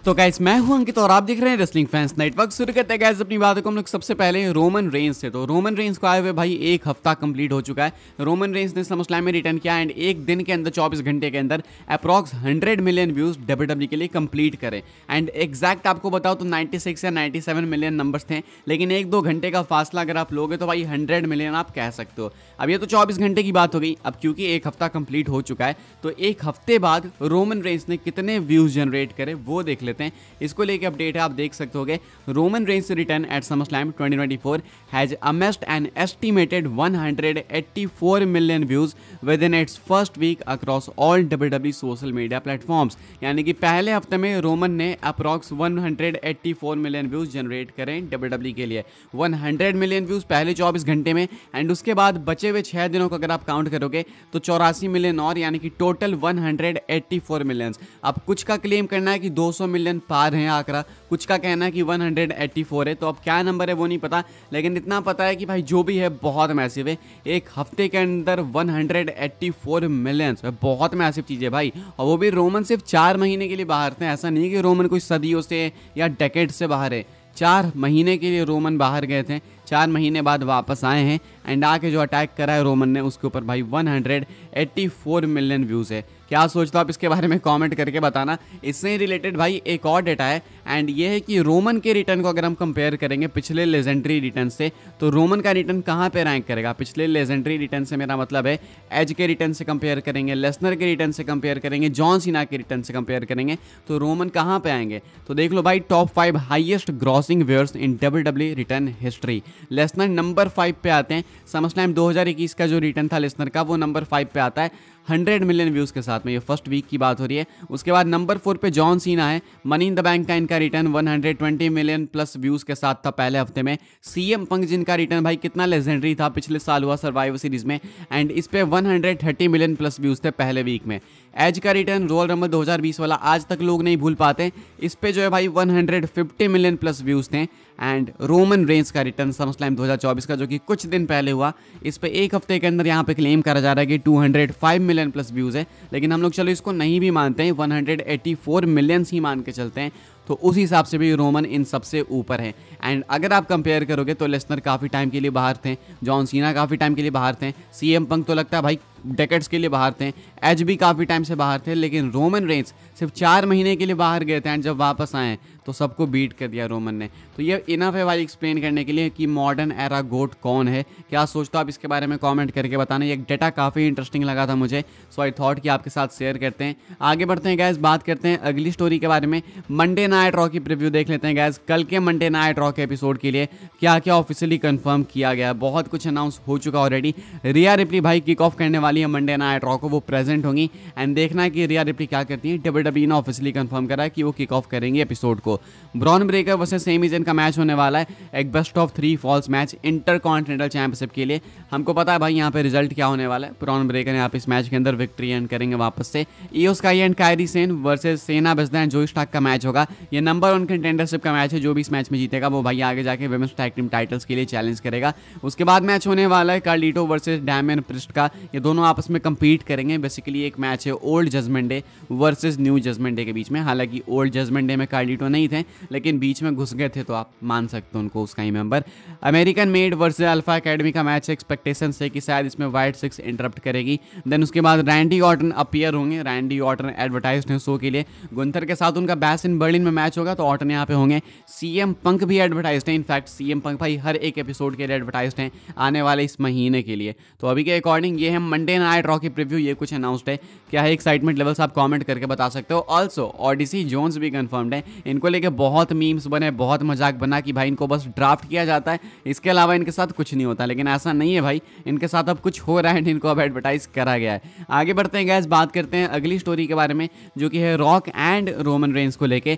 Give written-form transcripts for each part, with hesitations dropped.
तो गाइस मैं हूं अंकित और आप देख रहे हैं रेसलिंग फैंस नेटवर्क। शुरू करते हैं गाइस अपनी बातों को हम लोग सबसे पहले रोमन रेंस से। तो रोमन रेंस को आए हुए भाई एक हफ्ता कंप्लीट हो चुका है। रोमन रेंस ने समरस्लैम में रिटर्न किया एंड एक दिन के अंदर 24 घंटे के अंदर अप्रॉक्स 100 मिलियन व्यूज डब्ल्यूडब्ल्यू के लिए कंप्लीट करे। एंड एग्जैक्ट आपको बताओ तो 96 या 97 मिलियन नंबर्स थे, लेकिन एक दो घंटे का फासला अगर आप लोगे तो भाई 100 मिलियन आप कह सकते हो। अब ये तो 24 घंटे की बात हो गई। अब क्योंकि एक हफ्ता कंप्लीट हो चुका है तो एक हफ्ते बाद रोमन रेंस ने कितने व्यूज जनरेट करे वो देख लेते हैं। इसको लेके अपडेट है, आप देख सकते होगे। Roman Reigns return at SummerSlam 2024 has amassed an estimated 184 million views within its first week across all WWE social media platforms। यानी कि पहले हफ्ते में रोमन ने अप्रॉक्स 184 मिलियन व्यूज जनरेट करें WWE के लिए। 100 मिलियन व्यूज पहले 24 घंटे में एंड उसके बाद बचे हुए 6 दिनों को अगर आप काउंट करोगे तो 84 मिलियन और, यानी कि टोटल 184 मिलियंस। अब कुछ का क्लेम करना है कि 200 मिलियन पार है आंकड़ा, कुछ का कहना है कि 184 है। तो अब क्या नंबर है वो नहीं पता, लेकिन इतना पता है कि भाई जो भी है बहुत मैसिव है। एक हफ्ते के अंदर 184 मिलियंस बहुत मैसिव चीज़ है भाई। और वो भी रोमन सिर्फ 4 महीने के लिए बाहर थे। ऐसा नहीं कि रोमन कोई सदियों से या डेकेड से बाहर है। 4 महीने के लिए रोमन बाहर गए थे, 4 महीने बाद वापस आए हैं एंड आके जो अटैक करा है रोमन ने उसके ऊपर भाई 184 मिलियन व्यूज़ है। क्या सोचते हो आप इसके बारे में कमेंट करके बताना। इससे रिलेटेड भाई एक और डेटा है एंड ये है कि रोमन के रिटर्न को अगर हम कंपेयर करेंगे पिछले लेजेंडरी रिटर्न से तो रोमन का रिटर्न कहाँ पे रैंक करेगा। पिछले लेजेंडरी रिटर्न से मेरा मतलब है एज के रिटर्न से कंपेयर करेंगे, लेसनर के रिटर्न से कंपेयर करेंगे, जॉन सीना के रिटर्न से कंपेयर करेंगे तो रोमन कहाँ पे आएंगे। तो देख लो भाई, top 5 highest grossing viewers in WWE return history. Lesnar number 5 पे आते हैं। समरस्लैम 2021 का जो रिटर्न था लेसनर का वो नंबर 5 पे आता है 100 मिलियन व्यूज़ के साथ में। ये फर्स्ट वीक की बात हो रही है। उसके बाद नंबर 4 पे जॉन सीना है। मनी इन द बैंक का इनका रिटर्न 120 मिलियन प्लस व्यूज़ के साथ था पहले हफ्ते में। सीएम पंक जिनका रिटर्न भाई कितना लेजेंडरी था, पिछले साल हुआ सर्वाइवर सीरीज में एंड इस पे 130 मिलियन प्लस व्यूज़ थे पहले वीक में। एज का रिटर्न रोयल रंबल 2020 वाला आज तक लोग नहीं भूल पाते। इस पे जो है भाई 150 मिलियन प्लस व्यूज़ थे। एंड रोमन रेंस का रिटर्न समरस्लैम 2024 का जो कि कुछ दिन पहले हुआ, इस पे एक हफ्ते के अंदर यहाँ पे क्लेम करा जा रहा है कि 205 मिलियन प्लस व्यूज़ है। लेकिन हम लोग चलो इसको नहीं भी मानते हैं, 184 मिलियंस ही मान के चलते हैं, तो उस हिसाब से भी रोमन इन सबसे ऊपर है। एंड अगर आप कंपेयर करोगे तो लेसनर काफ़ी टाइम के लिए बाहर थे, जॉन सीना काफ़ी टाइम के लिए बाहर थे, सीएम पंक तो लगता है भाई डेकेड्स के लिए बाहर थे, एज भी काफ़ी टाइम से बाहर थे, लेकिन रोमन रेंस सिर्फ 4 महीने के लिए बाहर गए थे एंड जब वापस आए तो सबको बीट कर दिया रोमन ने। तो ये इनफ है भाई एक्सप्लेन करने के लिए कि मॉडर्न एरा गोट कौन है। क्या सोचते हो आप इसके बारे में कमेंट करके बताना। ये डेटा काफ़ी इंटरेस्टिंग लगा था मुझे, सो आई थॉट कि आपके साथ शेयर करते हैं। आगे बढ़ते हैं गैस, बात करते हैं अगली स्टोरी के बारे में। मंडे नाइट रॉ की प्रीव्यू देख लेते हैं गैस। कल के मंडे नाइट रॉ के एपिसोड के लिए क्या क्या ऑफिशियली कंफर्म किया गया। बहुत कुछ अनाउंस हो चुका ऑलरेडी। रिया रिप्ली भाई किक ऑफ करने वाली है मंडे नाइट रॉ को, वो प्रेजेंट होंगी एंड देखना है कि रिया रिप्ली क्या करती है। WWE ने ऑफिशियली कंफर्म करा है कि वो किक ऑफ करेंगे एपिसोड को। Bron Breakker versus Sami Zayn का मैच होने वाला है, एक best of 3 falls match intercontinental championship के लिए। हमको पता है भाई यहाँ पे रिजल्ट क्या होने वाला है। ब्रॉन ब्रेकर यहाँ पे इस मैच के अंदर विक्ट्री अर्न करेंगे वापस से। इयो sky and Kairi Sen versus सेना बेस्दा एंड जोई स्टार्क का मैच होगा। ये नंबर 1 कंटेंडरशिप का मैच है। जो भी इस मैच में जीतेगा वो भाई आगे जाके विमेंस टैग टीम टाइटल्स के लिए चैलेंज करेगा। उसके बाद मैच होने वाला है कार्लिटो वर्सेस डैमियन प्रिस्ट का। ये दोनों आपस में कंपीट करेंगे। बेसिकली एक मैच है old judgment day versus new judgment day के बीच में। हालांकि ओल्ड जजमेंट डे में कार्लिटो नहीं थे, लेकिन बीच में घुस गए थे तो आप मान सकते हो उनको उसका ही member. American made versus alpha academy का मैच है। एक्सपेक्टेशन है कि शायद इसमें वाइट 6 इंटरप्ट करेगी। देन उसके बाद रैंडी ऑर्टन अपीयर होंगे। रैंडी ऑर्टन एडवर्टाइज्ड है शो के लिए। गुंथर के साथ उनका बैस इन बर्लिन में मैच होगा तो ऑर्टन यहाँ पे होंगे। सीएम पंक भी एडवर्टाइज्ड है। इनफैक्ट सीएम पंक भाई हर एक एपिसोड के लिए एडवर्टाइज्ड हैं आने वाले इस महीने के लिए। तो अभी के अकॉर्डिंग ये है मंडे नाइट रॉ की प्रीव्यू। ये कुछ अनाउंस्ड है। क्या है एक्साइटमेंट लेवल्स आप कमेंट करके बता सकते हो। ऑल्सो ऑडिसी जोन्स भी कंफर्म्ड है। इनको लेके बहुत मीम्स बने, बहुत मजाक बना कि भाई इनको बस ड्राफ्ट किया जाता है, इसके अलावा इनके साथ कुछ नहीं होता। लेकिन ऐसा नहीं है भाई, इनके साथ अब कुछ हो रहा है, इनको अब एडवर्टाइज करा गया है। आगे बढ़ते हैं गैस, बात करते हैं अगली स्टोरी के बारे में जो कि है रॉक एंड रोमन रेंस को लेके।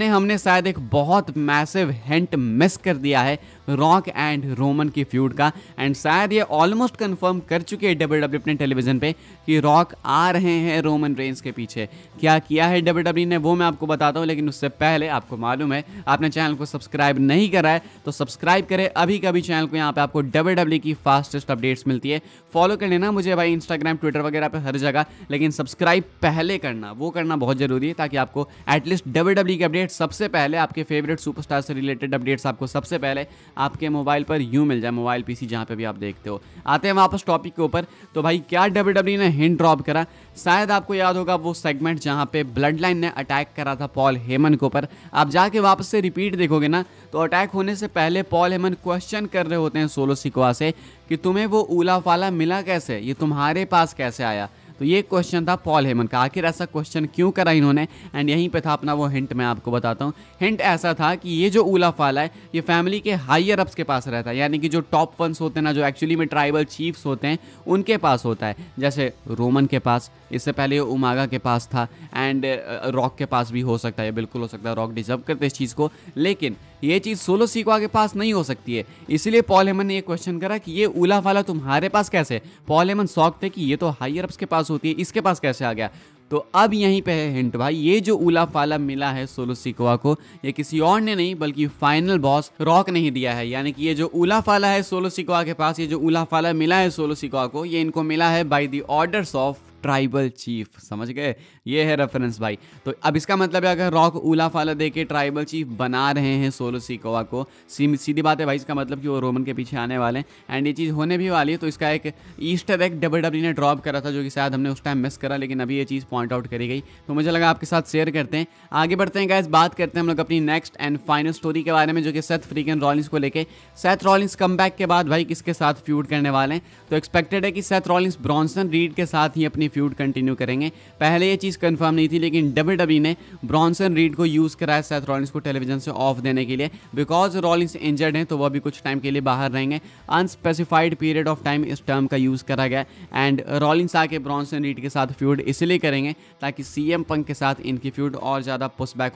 हमने शायद एक बहुत मैसिव हिंट मिस कर दिया है रॉक एंड रोमन की फ्यूड का। एंड शायद ये ऑलमोस्ट कंफर्म कर चुके हैं WWE अपने टेलीविजन पे कि रॉक आ रहे हैं रोमन रेंस के पीछे। क्या किया है WWE ने वो मैं आपको बताता हूँ, लेकिन उससे पहले आपको मालूम है आपने चैनल को सब्सक्राइब नहीं करा है तो सब्सक्राइब करें अभी कभी चैनल को। यहाँ पे आपको WWE की फास्टेस्ट अपडेट्स मिलती है। फॉलो कर लेना मुझे भाई इंस्टाग्राम ट्विटर वगैरह पे हर जगह, लेकिन सब्सक्राइब पहले करना, वो करना बहुत जरूरी है ताकि आपको एटलीस्ट WWE की अपडेट सबसे पहले, आपके फेवरेट सुपरस्टार से रिलेटेड अपडेट्स आपको सबसे पहले आपके मोबाइल पर यूं मिल जाए, मोबाइल पीसी जहां पे भी आप देखते हो। आते हैं वापस टॉपिक के ऊपर। तो भाई क्या WWE ने हिंट ड्रॉप करा, शायद आपको याद होगा वो सेगमेंट जहां पे ब्लड लाइन ने अटैक करा था पॉल हेमन के ऊपर। आप जाके वापस से रिपीट देखोगे ना तो अटैक होने से पहले पॉल हेमन क्वेश्चन कर रहे होते हैं सोलो सिकोआ से कि तुम्हें वो ऊला फाला मिला कैसे, ये तुम्हारे पास कैसे आया। तो ये क्वेश्चन था पॉल हेमन का। आखिर ऐसा क्वेश्चन क्यों करा इन्होंने, एंड यहीं पे था अपना वो हिंट। मैं आपको बताता हूँ हिंट ऐसा था कि ये जो ऊला फाला है ये फैमिली के हायर अप्स के पास रहता है, यानी कि जो टॉप वंस होते हैं ना, जो एक्चुअली में ट्राइबल चीफ्स होते हैं उनके पास होता है। जैसे रोमन के पास, इससे पहले उमागा के पास था, एंड रॉक के पास भी हो सकता है, बिल्कुल हो सकता है, रॉक डिजर्व करते इस चीज़ को। लेकिन ये चीज़ सोलो सिकोआ के पास नहीं हो सकती है, इसलिए पॉल हेमन ने ये क्वेश्चन करा कि ये ऊला फाला तुम्हारे पास कैसे। पॉल हेमन शॉक थे कि ये तो हायर अप्स के पास होती है, इसके पास कैसे आ गया। तो अब यहीं पे है हिंट भाई, ये जो ऊला फाला मिला है सोलो सिकोआ को ये किसी और ने नहीं बल्कि फाइनल बॉस रॉक ने ही दिया है। यानी कि ये जो ऊला फाला है सोलो सिकोआ के पास, ये जो ऊला फाला मिला है सोलो सिकोआ को, ये इनको मिला है by the orders of tribal chief. समझ गए, ये है रेफरेंस भाई। तो अब इसका मतलब है अगर रॉक ऊला फाला देके ट्राइबल चीफ बना रहे हैं सोलो सिकोआ को, सीधी बात है भाई, इसका मतलब कि वो रोमन के पीछे आने वाले हैं एंड ये चीज़ होने भी वाली है। तो इसका एक ईस्टर एग WWE ने ड्रॉप करा था जो कि शायद हमने उस टाइम मिस करा, लेकिन अभी ये चीज़ पॉइंट आउट करी गई तो मुझे लगा आपके साथ शेयर करते हैं। आगे बढ़ते हैं गाइस, बात करते हैं हम लोग अपनी नेक्स्ट एंड फाइनल स्टोरी के बारे में जो कि सेथ फ्रीगन रॉलिंस को लेके। सेथ रॉलिंस कमबैक के बाद भाई किसके साथ फ्यूड करने वाले हैं, तो एक्सपेक्टेड है कि सेथ रॉलिंस ब्रॉन्सन रीड के साथ ही अपनी फ्यूड कंटिन्यू करेंगे। पहले ये चीज़ कंफर्म नहीं थी, लेकिन WWE ने ब्रॉन्सन रीड को यूज़ कराया सेथ रॉलिंस को टेलीविजन से ऑफ देने के लिए, बिकॉज रॉलिंस इंजर्ड हैं तो वो अभी कुछ टाइम के लिए बाहर रहेंगे। अनस्पेसिफाइड पीरियड ऑफ टाइम इस टर्म का यूज़ करा गया एंड रॉलिंस आके ब्रॉन्सन रीड के साथ फ्यूड इसलिए करेंगे ताकि CM पंक के साथ इनकी फ्यूड और ज़्यादा पुश बैक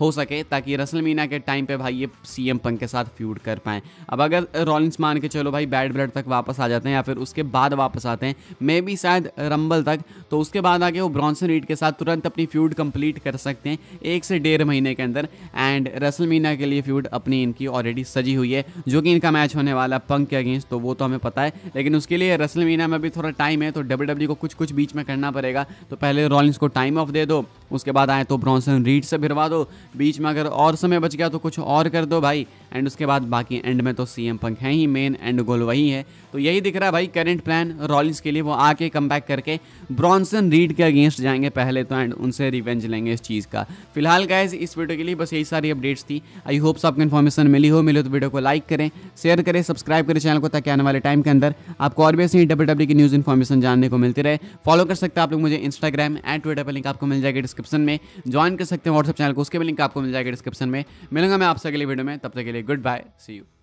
हो सके ताकि रेसलमेनिया के टाइम पे भाई ये CM पंक के साथ फ्यूड कर पाएँ। अब अगर रॉलिंस मान के चलो भाई बैड ब्लड तक वापस आ जाते हैं या फिर उसके बाद वापस आते हैं, मे बी शायद रंबल तक, तो उसके बाद आगे वो ब्रॉन्सन रीड के साथ तुरंत अपनी फ्यूड कंप्लीट कर सकते हैं 1 से 1.5 महीने के अंदर। एंड रेसलमेनिया के लिए फ्यूड अपनी इनकी ऑलरेडी सजी हुई है, जो कि इनका मैच होने वाला है पंक के अगेंस्ट, तो वो तो हमें पता है, लेकिन उसके लिए रेसलमेनिया में भी थोड़ा टाइम है तो WWE को कुछ बीच में करना पड़ेगा। तो पहले रॉलिंस को टाइम ऑफ दे दो, उसके बाद आए तो ब्रॉन्सन रीड से भिड़वा दो, बीच में अगर और समय बच गया तो कुछ और कर दो भाई, एंड उसके बाद बाकी एंड में तो CM पंक है ही, मेन एंड गोल वही है। तो यही दिख रहा है भाई करंट प्लान रॉलिंस के लिए, वो आके कमबैक करके ब्रॉन्सन रीड के अगेंस्ट जाएंगे पहले तो एंड उनसे रिवेंज लेंगे इस चीज़ का। फिलहाल गाइस इस वीडियो के लिए बस यही सारी अपडेट्स थी। आई होप आपको इन्फॉर्मेशन मिली तो वीडियो को लाइक करें, शेयर करें, सब्सक्राइब करें चैनल को ताकि आने वाले टाइम के अंदर आपको और भी ऐसी WWE की न्यूज़ इन्फॉर्मेशन जानने को मिलती रहे। फॉलो कर सकते हैं आप लोग मुझे इंस्टाग्राम एंड ट्विटर पर, लिंक आपको मिल जाएगा डिस्क्रिप्शन में। ज्वाइन कर सकते हैं व्हाट्सएप चैनल को, उसके भी लिंक आपको मिल जाएगा डिस्क्रिप्शन में। मिलूंगा मैं आपसे अगली वीडियो में, तब तक के लिए गुड बाय, सी यू।